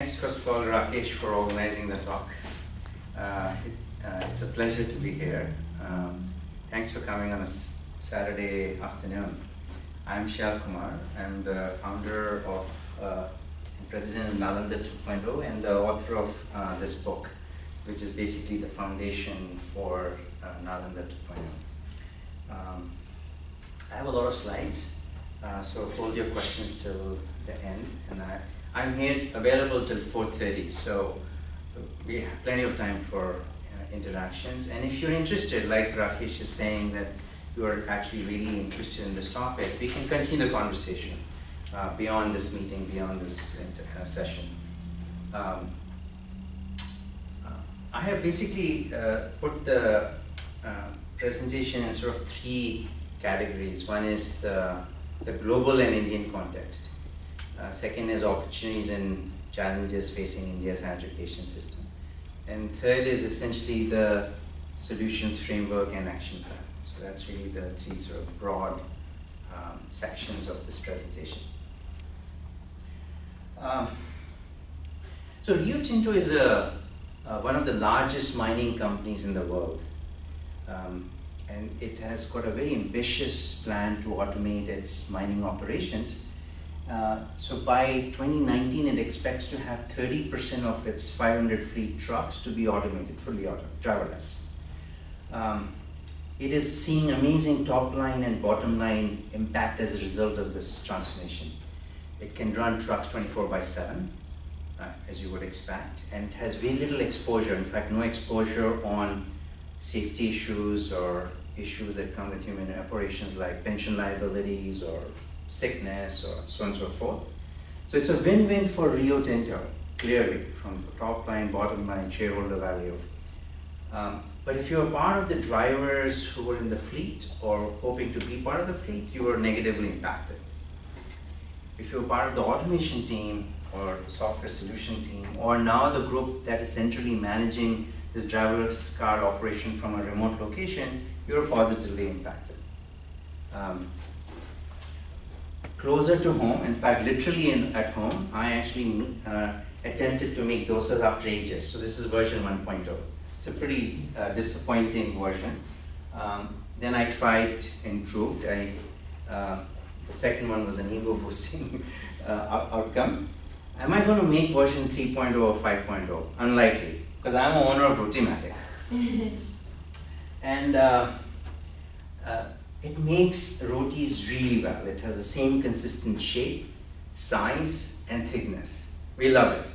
Thanks, first of all, Rakesh, for organizing the talk. It's a pleasure to be here. Thanks for coming on a Saturday afternoon. I'm Shail Kumar. I'm the founder of and president of Nalanda 2.0 and the author of this book, which is basically the foundation for Nalanda 2.0. I have a lot of slides, so hold your questions till the end. And I'm here available till 4:30, so we have plenty of time for interactions. And if you're interested, like Rakesh is saying, that you are actually really interested in this topic, we can continue the conversation beyond this meeting, beyond this session. I have basically put the presentation in sort of three categories. One is the global and Indian context. Second is opportunities and challenges facing India's higher education system. And third is essentially the solutions framework and action plan. So that's really the three sort of broad sections of this presentation. So Rio Tinto is one of the largest mining companies in the world. And it has got a very ambitious plan to automate its mining operations. So by 2019, it expects to have 30% of its 500 fleet trucks to be automated, fully driverless. It is seeing amazing top line and bottom line impact as a result of this transformation. It can run trucks 24/7, as you would expect, and has very little exposure, in fact, no exposure on safety issues or issues that come with human operations like pension liabilities or sickness or so on and so forth. So it's a win-win for Rio Tinto, clearly, from the top line, bottom line, shareholder value. But if you're part of the drivers who were in the fleet or hoping to be part of the fleet, you were negatively impacted. If you're part of the automation team or the software solution team, or now the group that is centrally managing this driverless car operation from a remote location, you're positively impacted. Closer to home, in fact, literally at home, I actually attempted to make dosas after ages. So this is version 1.0. It's a pretty disappointing version. Then I tried improved. The second one was an ego boosting outcome. Am I going to make version 3.0 or 5.0? Unlikely, because I'm an owner of ProteinMatic. And it makes rotis really well. It has the same consistent shape, size, and thickness. We love it.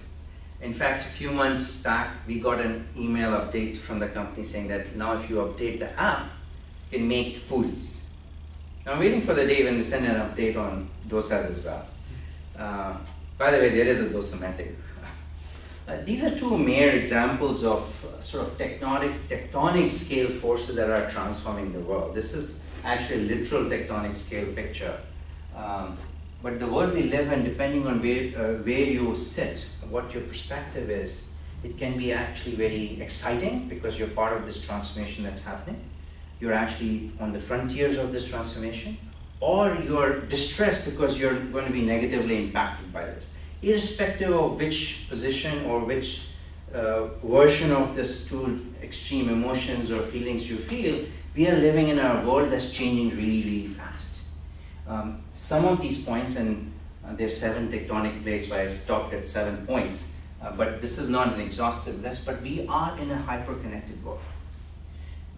In fact, a few months back, we got an email update from the company saying that now if you update the app, you can make puris. Now I'm waiting for the day when they send an update on dosas as well. By the way, there is a Dosamatic. These are two mere examples of sort of tectonic scale forces that are transforming the world. This is actually a literal tectonic scale picture. But the world we live in, depending on where you sit, what your perspective is, it can be actually very exciting because you're part of this transformation that's happening. You're actually on the frontiers of this transformation, or you're distressed because you're going to be negatively impacted by this. Irrespective of which position or which version of this two extreme emotions or feelings you feel, we are living in a world that's changing really, really fast. Some of these points, and there's 7 tectonic plates, so I stopped at 7 points, but this is not an exhaustive list, but we are in a hyper-connected world.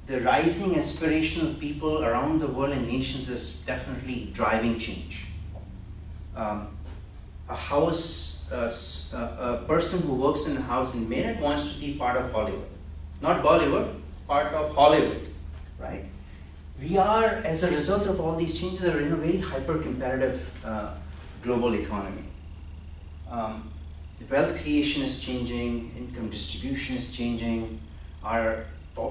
The rising aspirational people around the world and nations is definitely driving change. A person who works in a house in Meerut wants to be part of Hollywood. Not Bollywood, part of Hollywood, right? We are, as a result of all these changes, are in a very hyper-competitive global economy. Wealth creation is changing, income distribution is changing.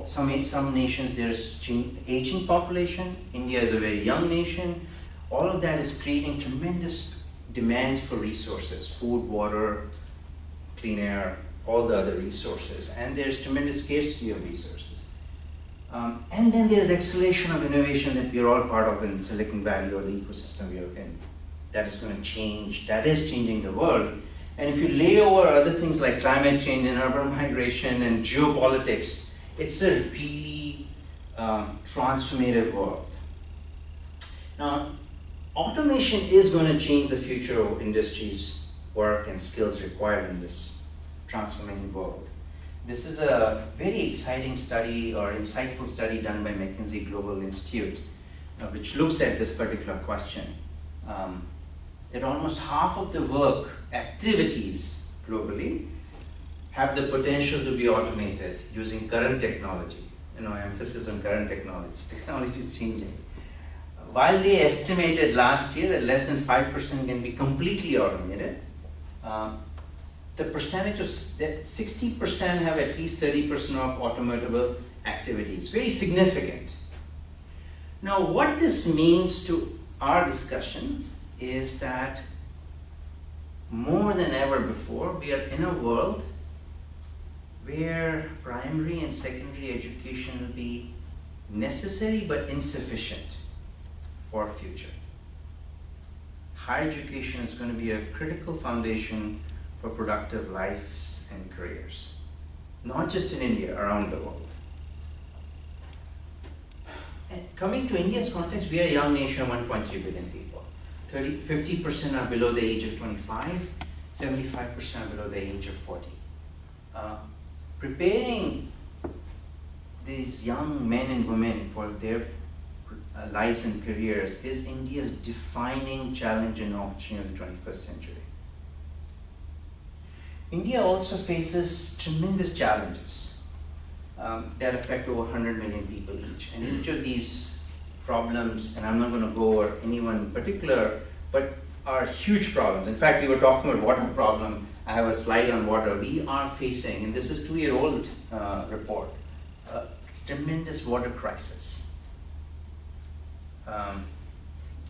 Some nations, there's aging population. India is a very young nation. All of that is creating tremendous demands for resources, food, water, clean air, all the other resources. And there's tremendous scarcity of resources. And then there's acceleration of innovation that we're all part of in Silicon Valley or the ecosystem we're in. That is going to change, that is changing the world. And if you lay over other things like climate change and urban migration and geopolitics, it's a really transformative world. Now, automation is going to change the future of industries, work, and skills required in this transforming world. This is a very exciting study or insightful study done by McKinsey Global Institute, which looks at this particular question. That almost half of the work activities globally have the potential to be automated using current technology. Emphasis on current technology. Technology is changing. While they estimated last year that less than 5% can be completely automated, the percentage of 60% have at least 30% of automatable activities. Very significant. Now, what this means to our discussion is that more than ever before, we are in a world where primary and secondary education will be necessary but insufficient for future. Higher education is going to be a critical foundation for productive lives and careers, not just in India, around the world. And coming to India's context, we are a young nation of 1.3 billion people. 50% are below the age of 25, 75% are below the age of 40. Preparing these young men and women for their lives and careers is India's defining challenge and opportunity of the 21st century. India also faces tremendous challenges that affect over 100 million people each. And each of these problems, and I'm not going to go over any one in particular, but are huge problems. In fact, we were talking about water problem. I have a slide on water. We are facing, and this is 2-year-old report, it's tremendous water crisis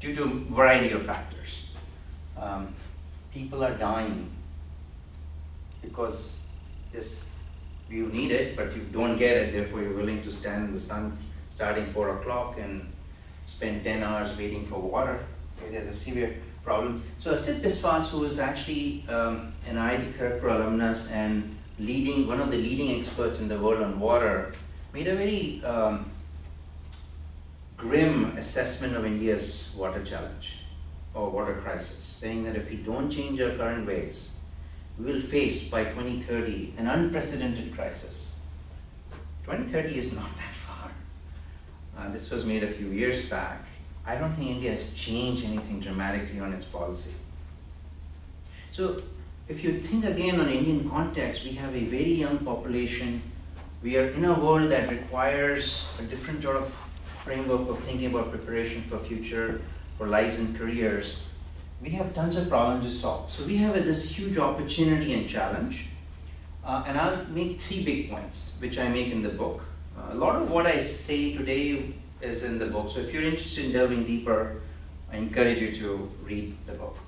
due to a variety of factors. People are dying because you need it, but you don't get it, therefore you're willing to stand in the sun starting 4 o'clock and spend 10 hours waiting for water. It is a severe problem. So Asit Biswas, who is actually an IIT Kharagpur alumnus and one of the leading experts in the world on water, made a very grim assessment of India's water challenge or water crisis, saying that if we don't change our current ways, we will face by 2030 an unprecedented crisis. 2030 is not that far. This was made a few years back. I don't think India has changed anything dramatically on its policy. So if you think again on Indian context, we have a very young population. We are in a world that requires a different sort of framework of thinking about preparation for future, for lives and careers. We have tons of problems to solve. So we have this huge opportunity and challenge. And I'll make 3 big points, which I make in the book. A lot of what I say today is in the book. So if you're interested in delving deeper, I encourage you to read the book.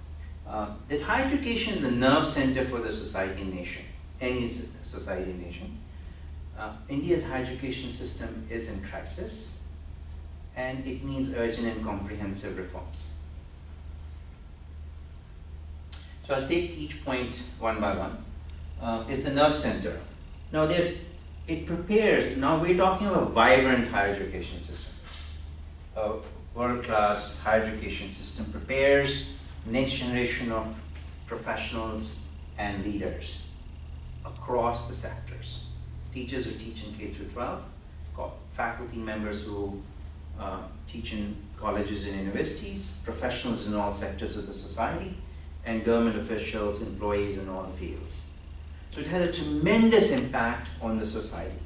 That higher education is the nerve center for the society and nation, any society and nation. India's higher education system is in crisis, and it needs urgent and comprehensive reforms. So I'll take each point one by one. Is the nerve center. Now it prepares, now we're talking about a vibrant higher education system. A world-class higher education system prepares next generation of professionals and leaders across the sectors. Teachers who teach in K through 12, faculty members who teach in colleges and universities, professionals in all sectors of the society, and government officials, employees in all fields. So it has a tremendous impact on the society.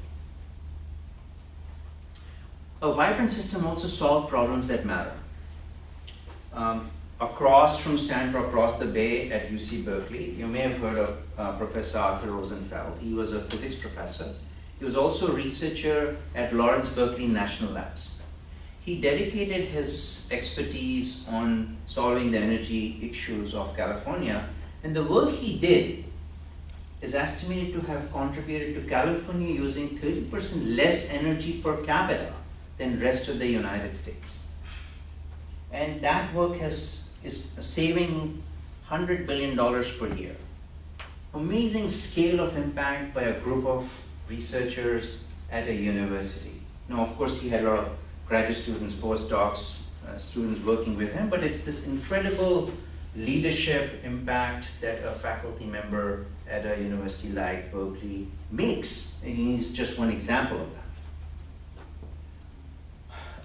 A vibrant system also solves problems that matter. Across from Stanford, across the bay at UC Berkeley, you may have heard of Professor Arthur Rosenfeld. He was a physics professor. He was also a researcher at Lawrence Berkeley National Labs. He dedicated his expertise on solving the energy issues of California, and the work he did is estimated to have contributed to California using 30% less energy per capita than the rest of the United States. And that work is saving $100 billion per year. amazing scale of impact by a group of researchers at a university. Now, of course, he had a lot of graduate students, postdocs, students working with him, but it's this incredible leadership impact that a faculty member at a university like Berkeley makes. And he's just one example of that.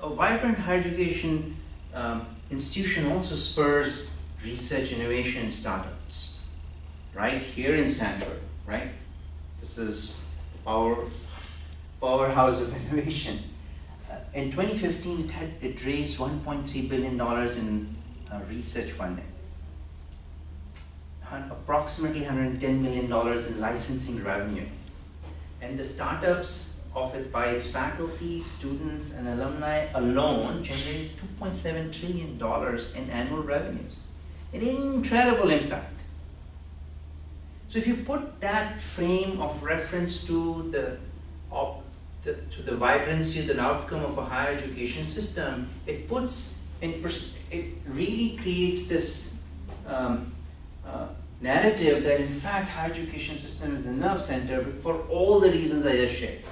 A vibrant higher education institution also spurs research, innovation, startups. Right here in Stanford, right? This is our powerhouse of innovation. In 2015, it raised $1.3 billion in research funding, approximately $110 million in licensing revenue. And the startups offered by its faculty, students, and alumni alone generated $2.7 trillion in annual revenues. An incredible impact. So if you put that frame of reference to the vibrancy, the outcome of a higher education system, it really creates this narrative that in fact higher education system is the nerve center for all the reasons I just shared.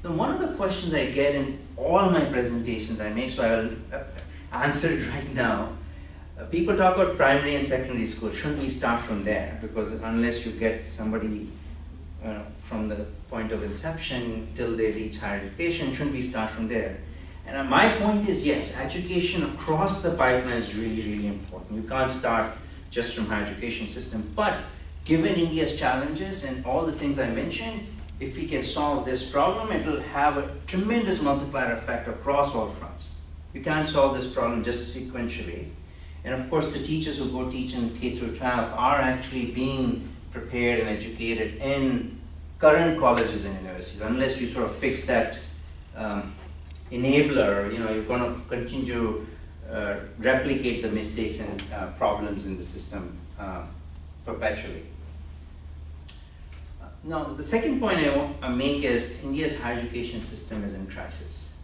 Now, one of the questions I get in all my presentations I make, so I will answer it right now. People talk about primary and secondary school. Shouldn't we start from there? Because unless you get somebody from the point of inception till they reach higher education, shouldn't we start from there? And my point is, yes, education across the pipeline is really, really important. You can't start just from higher education system. But given India's challenges and all the things I mentioned, if we can solve this problem, it will have a tremendous multiplier effect across all fronts. You can't solve this problem just sequentially. And of course, the teachers who go teach in K through 12 are actually being prepared and educated in current colleges and universities. Unless you sort of fix that enabler, you're going to continue to replicate the mistakes and problems in the system perpetually. Now, the second point I want to make is India's higher education system is in crisis.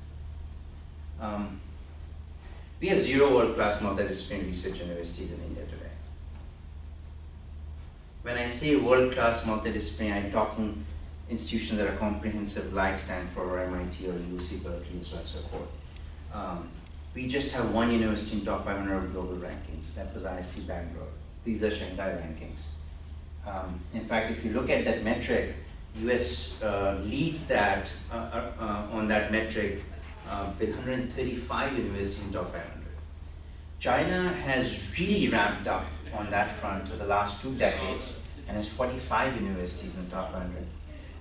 We have 0 world-class multidisciplinary research universities in India today. When I say world-class multidisciplinary, I'm talking institutions that are comprehensive like Stanford or MIT or UC Berkeley and so on and so forth. We just have one university in top 500 global rankings. That was IIC Bangalore. These are Shanghai rankings. In fact, if you look at that metric, US leads that on that metric with 135 universities in top 500. China has really ramped up on that front for the last 2 decades and has 45 universities in top 100.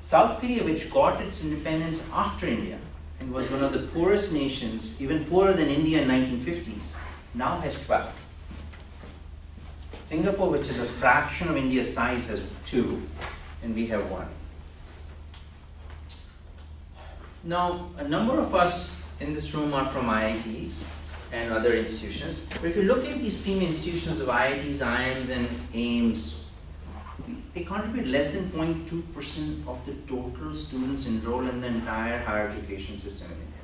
South Korea, which got its independence after India and was one of the poorest nations, even poorer than India in 1950s, now has 12. Singapore, which is a fraction of India's size, has 2, and we have 1. Now, a number of us in this room are from IITs and other institutions, but if you look at these premium institutions of IITs, IIMs, and AIMS, they contribute less than 0.2% of the total students enrolled in the entire higher education system in India.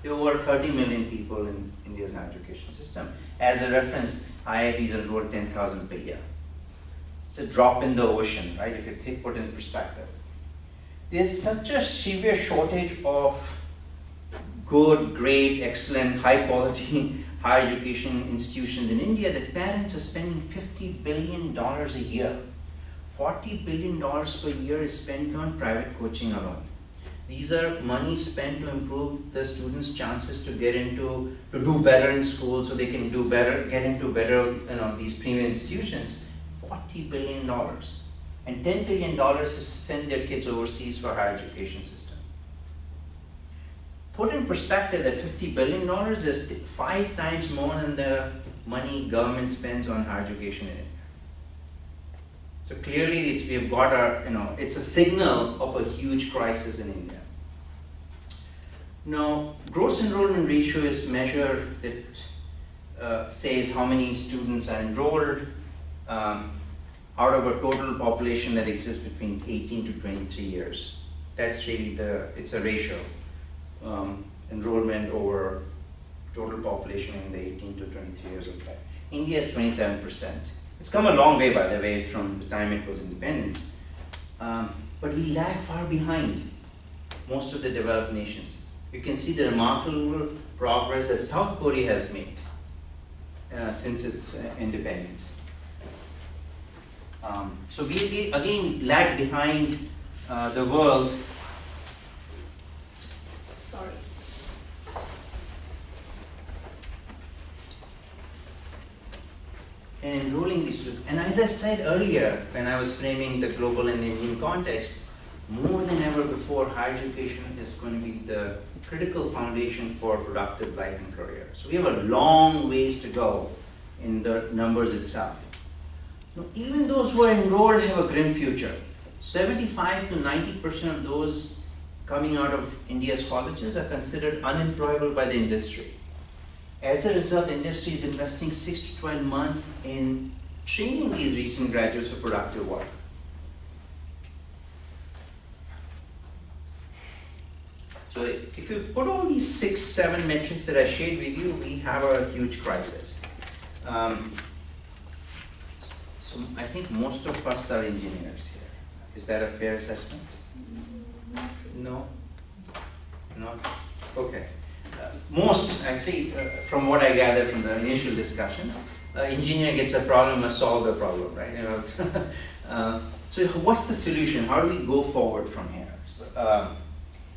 There are over 30 million people in India's higher education system. As a reference, IITs enroll 10,000 per year. It's a drop in the ocean, right, if you put it in perspective. There's such a severe shortage of good, great, excellent, high quality higher education institutions in India that parents are spending $50 billion a year. $40 billion per year is spent on private coaching alone. These are money spent to improve the students' chances to do better in school so they can do better, get into better, these premium institutions. $40 billion. And $10 billion is to send their kids overseas for higher education system. Put in perspective that $50 billion is 5 times more than the money government spends on higher education in India. So clearly we have got it's a signal of a huge crisis in India. Now, gross enrollment ratio is measure that says how many students are enrolled out of a total population that exists between 18 to 23 years. That's really it's a ratio. Enrollment over total population in the 18 to 23 years of life. India is 27%. It's come a long way, by the way, from the time it was independence. But we lag far behind most of the developed nations. You can see the remarkable progress that South Korea has made since its independence. So we again lag behind the world. Sorry. And enrolling these students. And as I said earlier, when I was framing the global and Indian context, more than ever before, higher education is going to be the critical foundation for productive life and career. So we have a long ways to go in the numbers itself. Now, even those who are enrolled have a grim future. 75 to 90% of those coming out of India's colleges are considered unemployable by the industry. As a result, industry is investing 6 to 12 months in training these recent graduates for productive work. So if you put all these 6, 7 metrics that I shared with you, we have a huge crisis. So I think most of us are engineers here. Is that a fair assessment? No? No? Okay. Most, actually, from what I gather from the initial discussions, engineer gets a problem, must solve the problem, right? You know, so what's the solution? How do we go forward from here? So,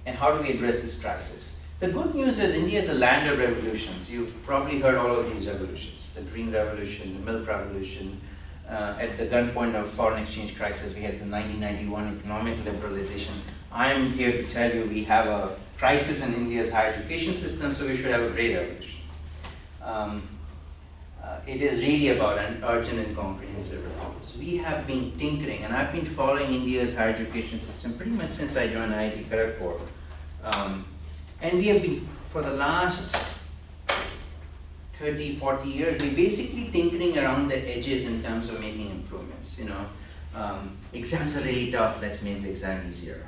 and how do we address this crisis? The good news is India is a land of revolutions. You've probably heard all of these revolutions, the Green Revolution, the Milk Revolution. At the gunpoint of foreign exchange crisis, we had the 1991 economic liberalization. I'm here to tell you we have a crisis in India's higher education system, so we should have a great revolution. It is really about an urgent and comprehensive reforms. We have been tinkering, and I've been following India's higher education system pretty much since I joined IIT Kharagpur. And we have been, for the last 30, 40 years, we're basically tinkering around the edges in terms of making improvements. You know, exams are really tough, let's make the exam easier.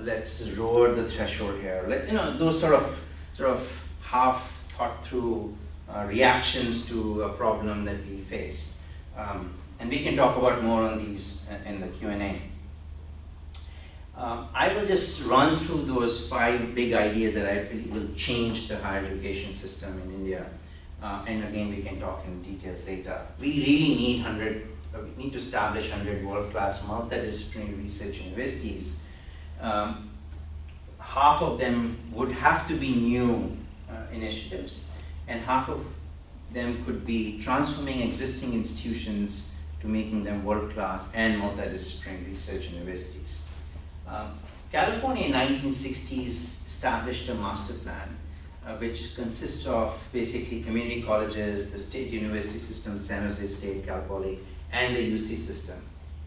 Let's lower the threshold here. You know, those sort of half thought through reactions to a problem that we face. And we can talk about more on these in the Q&A. I will just run through those 5 big ideas that I believe will change the higher education system in India. And again, we can talk in details later. We really need we need to establish 100 world-class multidisciplinary research universities. Half of them would have to be new initiatives, and half of them could be transforming existing institutions to making them world-class and multidisciplinary research universities. California in 1960s established a master plan which consists of basically community colleges, the state university system, San Jose State, Cal Poly, and the UC system.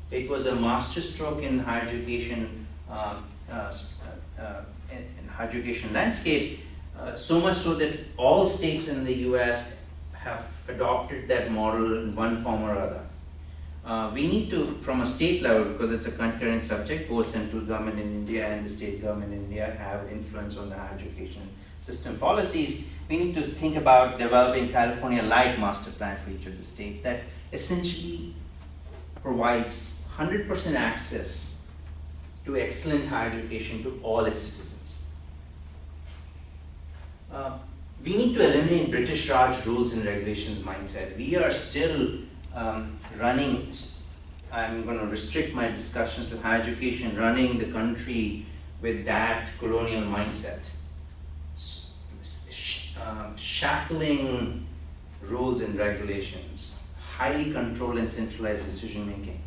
It was a masterstroke in higher education landscape, so much so that all states in the US have adopted that model in one form or other. We need to, from a state level, because it's a concurrent subject, both central government in India and the state government in India have influence on the higher education system policies. We need to think about developing California-like master plan for each of the states that essentially provides 100% access to excellent higher education to all its citizens. We need to eliminate British Raj rules and regulations mindset. We are still running, I'm going to restrict my discussions to higher education, running the country with that colonial mindset. Shackling rules and regulations, highly controlled and centralized decision making.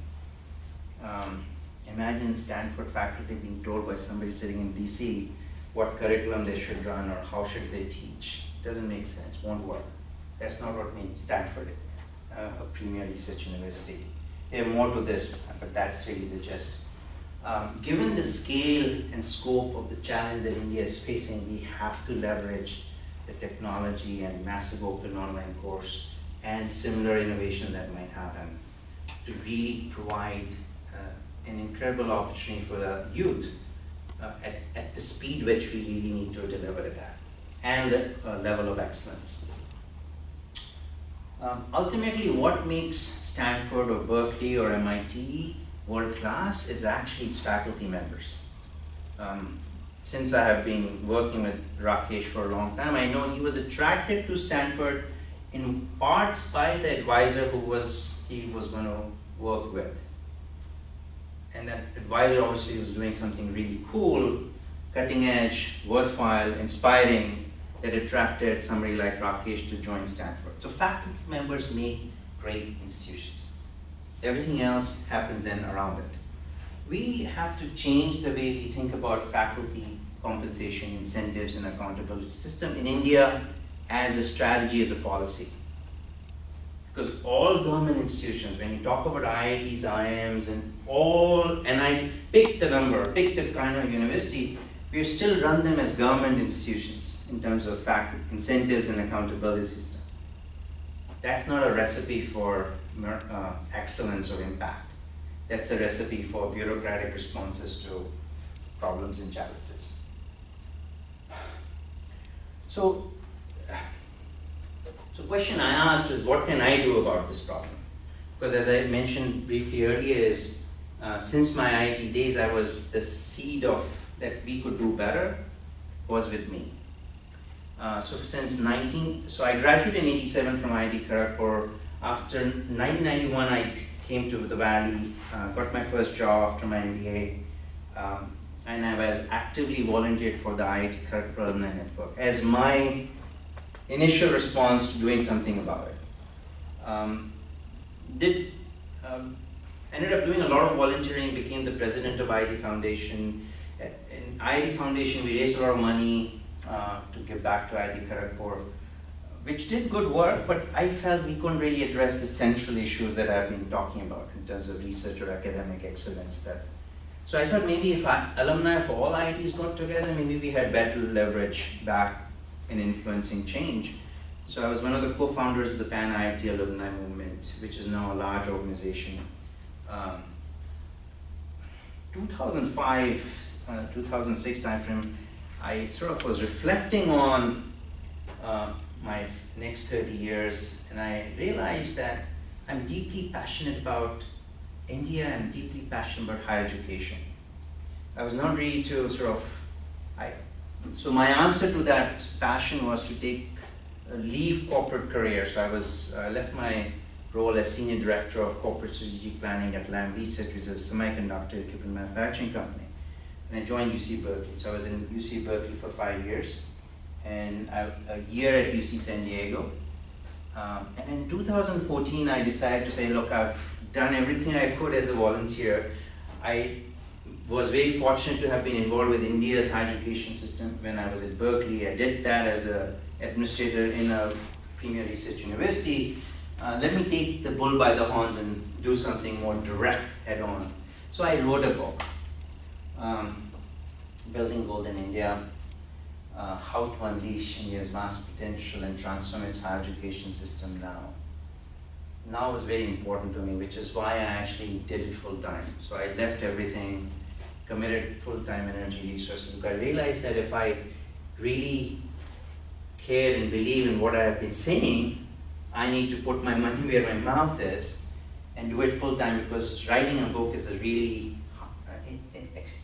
Imagine Stanford faculty being told by somebody sitting in DC what curriculum they should run or how should they teach. Doesn't make sense, won't work. That's not what makes Stanford a premier research university. There's more to this, but that's really the gist. Given the scale and scope of the challenge that India is facing, we have to leverage the technology and massive open online course and similar innovation that might happen to really provide an incredible opportunity for the youth at the speed which we really need to deliver it at, and the level of excellence. Ultimately, what makes Stanford or Berkeley or MIT world class is actually its faculty members. Since I have been working with Rakesh for a long time, I know he was attracted to Stanford in parts by the advisor he was going to work with. And that advisor obviously was doing something really cool, cutting edge, worthwhile, inspiring, that attracted somebody like Rakesh to join Stanford. So faculty members make great institutions. Everything else happens then around it. We have to change the way we think about faculty compensation, incentives, and accountability system in India as a strategy, as a policy. Because all government institutions, when you talk about IITs, IIMs, and I pick the number, pick the kind of university, we still run them as government institutions in terms of incentives and accountability system. That's not a recipe for excellence or impact. That's a recipe for bureaucratic responses to problems and challenges. So question I asked was, what can I do about this problem? Because as I mentioned briefly earlier, is since my IIT days, I was the seed of that we could do better was with me. So I graduated in '87 from IIT Kharagpur. After 1991, I came to the Valley, got my first job after my MBA, and I was actively volunteered for the IIT Kharagpur Alumni Network as my initial response to doing something about it. Ended up doing a lot of volunteering, became the president of IIT Foundation. In IIT Foundation, we raised a lot of money to give back to IIT Kharagpur, which did good work, but I felt we couldn't really address the central issues that I've been talking about in terms of research or academic excellence. So I thought maybe if alumni of all IITs got together, maybe we had better leverage back in influencing change. So I was one of the co-founders of the Pan IIT alumni movement, which is now a large organization. 2005, 2006 timeframe, I sort of was reflecting on my next 30 years, and I realized that I'm deeply passionate about India and deeply passionate about higher education. I was not ready to so my answer to that passion was to leave corporate career. So I left my role as Senior Director of Corporate Strategic Planning at Lam Research, which is a semiconductor equipment manufacturing company. And I joined UC Berkeley. So I was in UC Berkeley for 5 years, and a year at UC San Diego. And in 2014, I decided to say, look, I've done everything I could as a volunteer. I was very fortunate to have been involved with India's higher education system when I was at Berkeley. I did that as an administrator in a premier research university. Let me take the bull by the horns and do something more direct, head-on. So I wrote a book, Building Golden India, How to Unleash India's Vast Potential and Transform its Higher Education System Now. Now was very important to me, which is why I actually did it full-time. So I left everything, committed full-time energy, resources. I realized that if I really care and believe in what I have been saying, I need to put my money where my mouth is and do it full-time, because writing a book is a really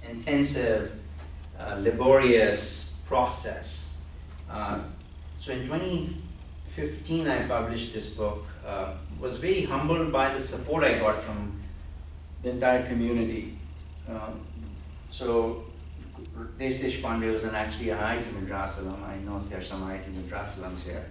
intensive, laborious process. So in 2015, I published this book. Was very humbled by the support I got from the entire community. So Desh Pandey was actually a IIT Madras alum. I know there are some IIT Madras alums here.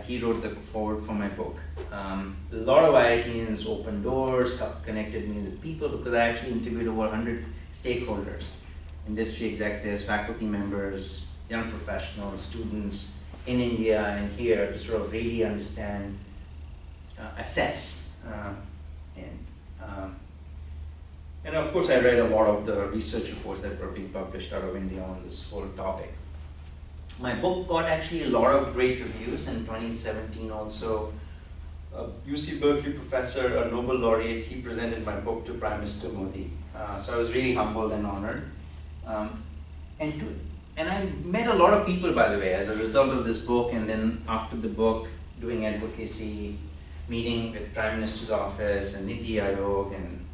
He wrote the foreword for my book. A lot of IITians opened doors, connected me with people, because I actually interviewed over 100 stakeholders, industry executives, faculty members, young professionals, students in India and here, to sort of really understand, assess, and of course I read a lot of the research reports that were being published out of India on this whole topic. My book got actually a lot of great reviews in 2017 also. UC Berkeley professor, a Nobel laureate, he presented my book to Prime Minister Modi. So I was really humbled and honored. And I met a lot of people, by the way, as a result of this book, and then after the book, doing advocacy, meeting with Prime Minister's office and Niti Aayog and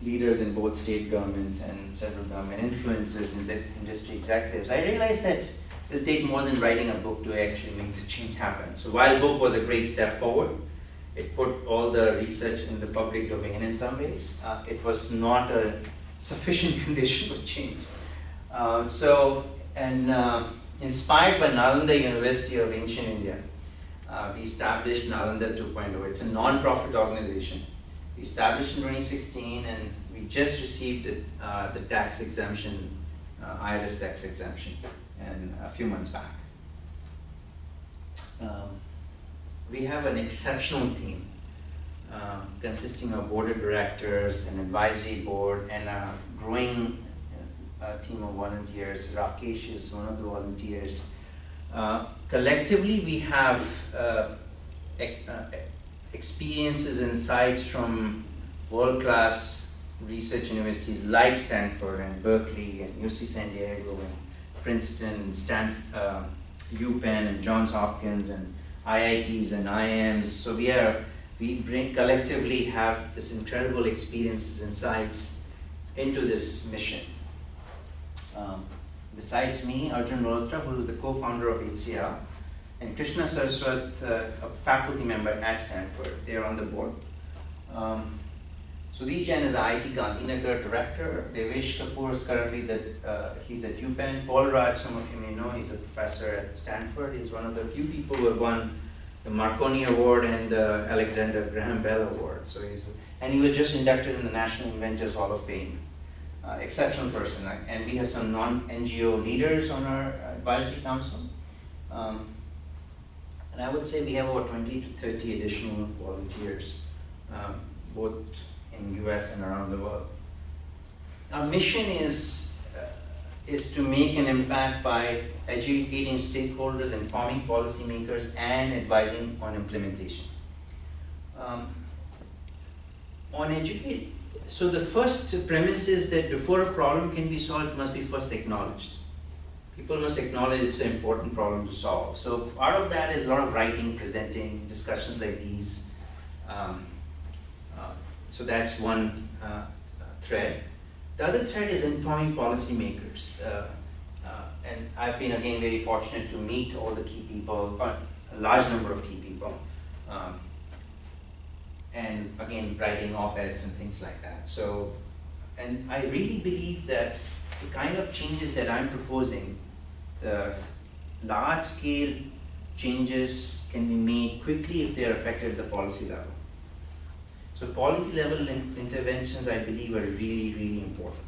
leaders in both state governments and central government, influencers and industry executives, I realized that it'll take more than writing a book to actually make this change happen. So while book was a great step forward, it put all the research in the public domain in some ways. It was not a sufficient condition for change. Inspired by Nalanda University of Ancient India, we established Nalanda 2.0. It's a non-profit organization. We established in 2016, and we just received the tax exemption, IRS tax exemption, and a few months back. We have an exceptional team consisting of board of directors, an advisory board, and a growing team of volunteers. Rakesh is one of the volunteers. Collectively, we have experiences, insights from world-class research universities like Stanford and Berkeley and UC San Diego and Princeton, UPenn and Johns Hopkins and IITs and IIMs. So we collectively have this incredible experiences, insights into this mission. Besides me, Arjun Malhotra, who is the co-founder of HCL, and Krishna Saraswat, a faculty member at Stanford, they are on the board. Sudhir Jain is IIT Gandhinagar director. Devesh Kapoor is currently he's at UPenn. Paul Raj, some of you may know, he's a professor at Stanford. He's one of the few people who have won the Marconi Award and the Alexander Graham Bell Award. So and he was just inducted in the National Inventors Hall of Fame. Exceptional person. And we have some non-NGO leaders on our advisory council. And I would say we have over 20 to 30 additional volunteers, both in US and around the world. Our mission is to make an impact by educating stakeholders, informing policymakers, and advising on implementation. So the first premise is that before a problem can be solved, it must be first acknowledged. People must acknowledge it's an important problem to solve. So part of that is a lot of writing, presenting, discussions like these. So that's one thread. The other thread is informing policymakers. And I've been, again, very fortunate to meet all the key people, a large number of key people. And again, writing op-eds and things like that. So, and I really believe that the kind of changes that I'm proposing, the large-scale changes can be made quickly if they are effective at the policy level. So policy level interventions, I believe, are really, really important.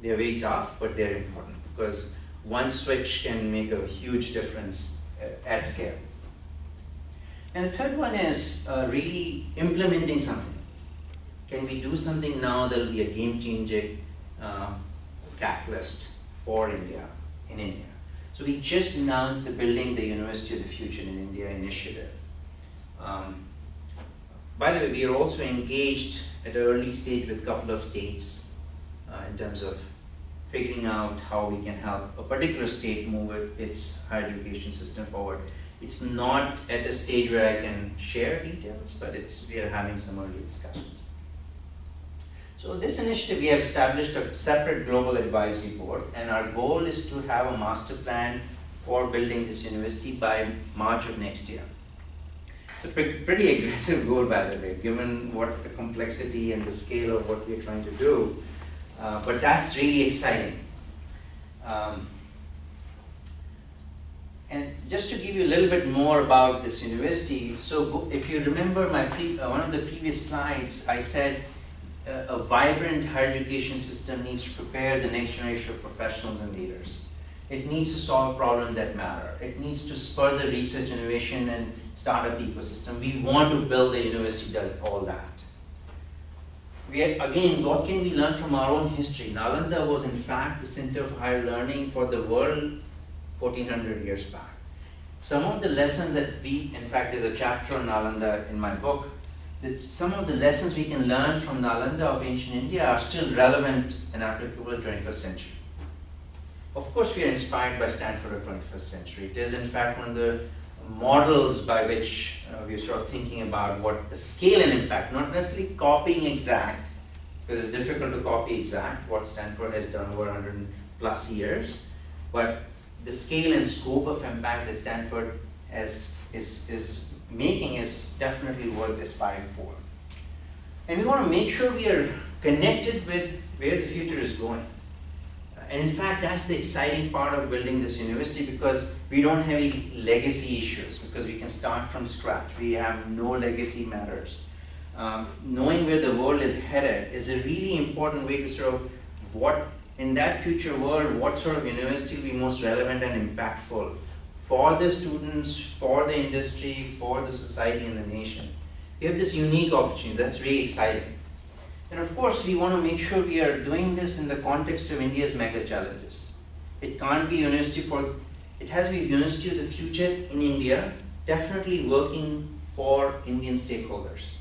They're very tough, but they're important because one switch can make a huge difference at scale. And the third one is really implementing something. Can we do something now that will be a game-changing catalyst for India, in India? So we just announced the Building the University of the Future in India initiative. By the way, we are also engaged at an early stage with a couple of states in terms of figuring out how we can help a particular state move its higher education system forward. It's not at a stage where I can share details, but we are having some early discussions. So this initiative, we have established a separate global advisory board, and our goal is to have a master plan for building this university by March of next year. It's a pretty aggressive goal, by the way, given what the complexity and the scale of what we're trying to do. But that's really exciting. And just to give you a little bit more about this university, so if you remember one of the previous slides, I said a vibrant higher education system needs to prepare the next generation of professionals and leaders. It needs to solve problems that matter. It needs to spur the research, innovation, and startup ecosystem. We want to build a university that does all that. Again, what can we learn from our own history? Nalanda was in fact the center of higher learning for the world 1400 years back. Some of the lessons that in fact there's a chapter on Nalanda in my book, some of the lessons we can learn from Nalanda of ancient India are still relevant and applicable in the 21st century. Of course, we are inspired by Stanford of the 21st century. It is in fact one of the models by which we're sort of thinking about what the scale and impact, not necessarily copying exact, because it's difficult to copy exact what Stanford has done over 100 plus years, but the scale and scope of impact that Stanford is making is definitely worth aspiring for. And we want to make sure we are connected with where the future is going. And in fact, that's the exciting part of building this university, because we don't have any legacy issues, because we can start from scratch. We have no legacy matters. Knowing where the world is headed is a really important way to sort of what, in that future world, what sort of university will be most relevant and impactful for the students, for the industry, for the society and the nation. We have this unique opportunity. That's really exciting. And of course, we want to make sure we are doing this in the context of India's mega challenges. It can't be university for, it has to be university of the future in India, definitely working for Indian stakeholders.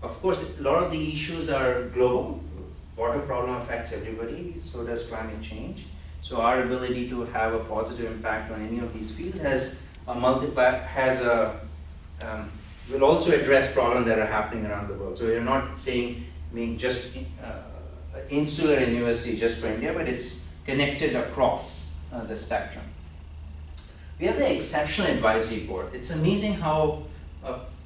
Of course, a lot of the issues are global. Water problem affects everybody, so does climate change. So our ability to have a positive impact on any of these fields has a will also address problems that are happening around the world. So we're not saying make just insular university just for India, but it's connected across the spectrum. We have the exceptional advisory board. It's amazing how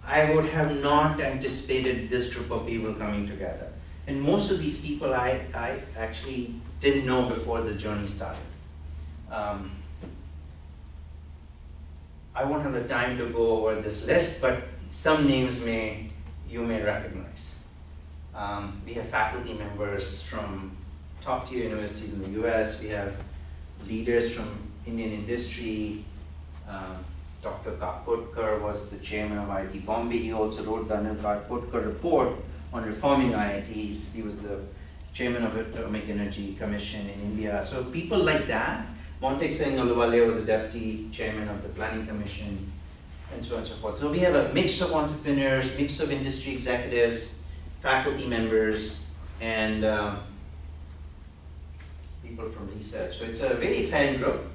I would have not anticipated this group of people coming together. And most of these people I actually didn't know before this journey started. I won't have the time to go over this list, but some names you may recognize. We have faculty members from top tier universities in the US. We have leaders from Indian industry. Dr. Karputkar was the chairman of IIT Bombay. He also wrote the Anil Karputkar report on reforming IITs. He was the chairman of the Atomic Energy Commission in India. So people like that. Montek Singh Aluwale was the deputy chairman of the Planning Commission, and so on and so forth. So we have a mix of entrepreneurs, mix of industry executives, faculty members, and people from research. So it's a very exciting group.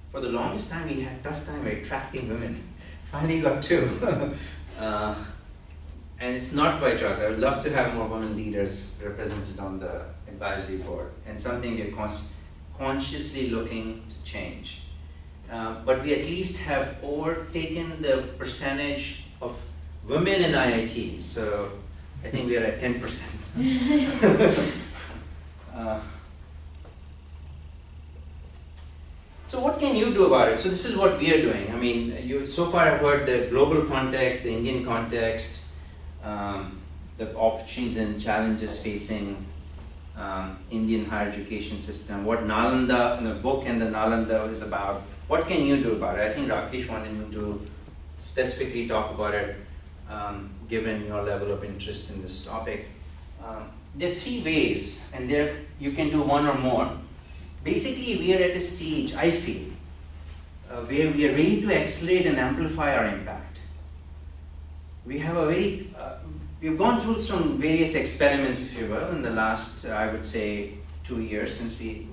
For the longest time, we had a tough time attracting women. Finally got two. And it's not by choice. I would love to have more women leaders represented on the advisory board, and something we're consciously looking to change. But we at least have overtaken the percentage of women in IIT, so I think we are at 10%. So what can you do about it? So this is what we are doing. I mean, you so far have heard the global context, the Indian context, the opportunities and challenges facing Indian higher education system, what Nalanda, the book and the Nalanda is about. What can you do about it? I think Rakesh wanted me to specifically talk about it, given your level of interest in this topic. There are three ways, and there you can do one or more. Basically, we are at a stage, I feel, where we are ready to accelerate and amplify our impact. We have a very, we've gone through some various experiments, if you will, in the last, I would say, 2 years since we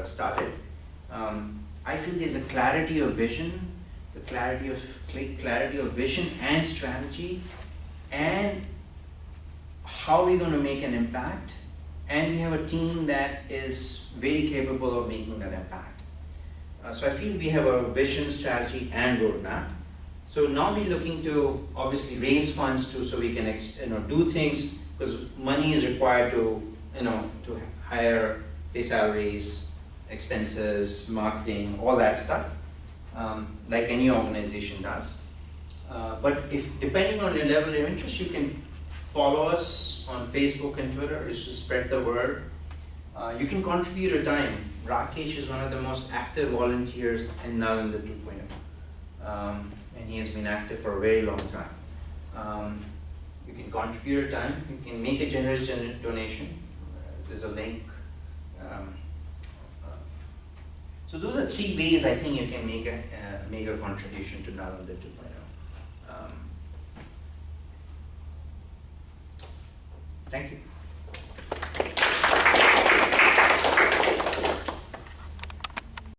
started. I feel there's a clarity of vision, the clarity of vision and strategy, and how we're going to make an impact. And we have a team that is very capable of making that impact. So I feel we have a vision, strategy, and roadmap. So now we're looking to obviously raise funds so we can do things, because money is required to to hire, pay salaries, expenses, marketing, all that stuff, like any organization does. But if depending on your level of interest, you can follow us on Facebook and Twitter is to spread the word. You can contribute your time. Rakesh is one of the most active volunteers in Nalanda 2.0. And he has been active for a very long time. You can contribute your time. You can make a generous donation. There's a link. So those are three ways I think you can make a contribution to Nalanda 2.0. Thank you.